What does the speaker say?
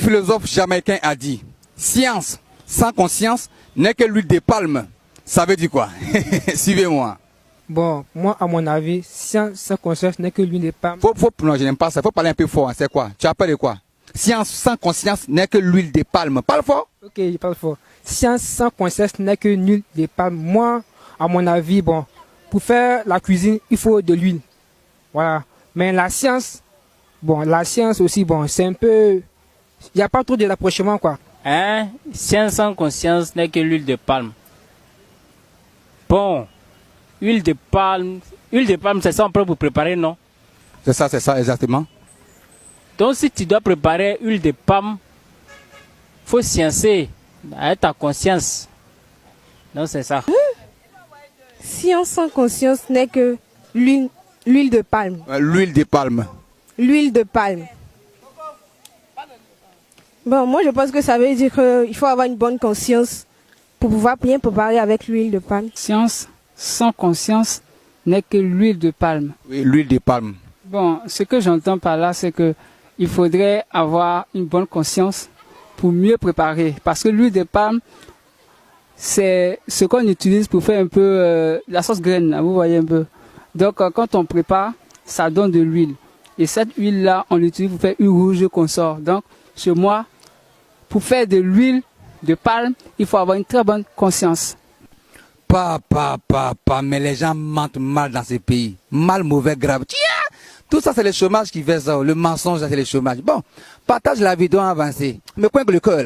philosophe jamaïcain a dit, science sans conscience n'est que l'huile de palme. Ça veut dire quoi? Suivez-moi. Bon, moi, à mon avis, science sans conscience n'est que l'huile de palme. Non, je n'aime pas ça. Faut parler un peu fort. Hein. C'est quoi? Tu appelles quoi? Science sans conscience n'est que l'huile de palme. Parle fort. Ok, je parle fort. Science sans conscience n'est que l'huile de palme. Moi, à mon avis, bon, pour faire la cuisine, il faut de l'huile. Voilà. Mais la science aussi, bon, c'est un peu... Il n'y a pas trop de rapprochement, quoi. Hein? Science sans conscience n'est que l'huile de palme. Bon, huile de palme, c'est ça on peut pour préparer, non? C'est ça, exactement. Donc si tu dois préparer huile de palme, faut sciencer avec ta conscience. Donc c'est ça. Science sans conscience n'est que l'huile de palme. L'huile de palme. L'huile de palme. Bon, moi je pense que ça veut dire qu'il faut avoir une bonne conscience pour pouvoir bien préparer avec l'huile de palme. Science sans conscience n'est que l'huile de palme. Oui, l'huile de palme. Bon, ce que j'entends par là, c'est que il faudrait avoir une bonne conscience pour mieux préparer. Parce que l'huile de palme, c'est ce qu'on utilise pour faire un peu la sauce graine, vous voyez un peu. Donc, quand on prépare, ça donne de l'huile. Et cette huile-là, on l'utilise pour faire une rouge qu'on sort. Donc, chez moi, pour faire de l'huile de palme, il faut avoir une très bonne conscience. Mais les gens mentent mal dans ces pays. Mal, mauvais, grave. Tiens, tout ça, c'est le chômage qui fait ça. Le mensonge, c'est le chômage. Bon, partage la vidéo avancée. Mais quoi que le cœur là?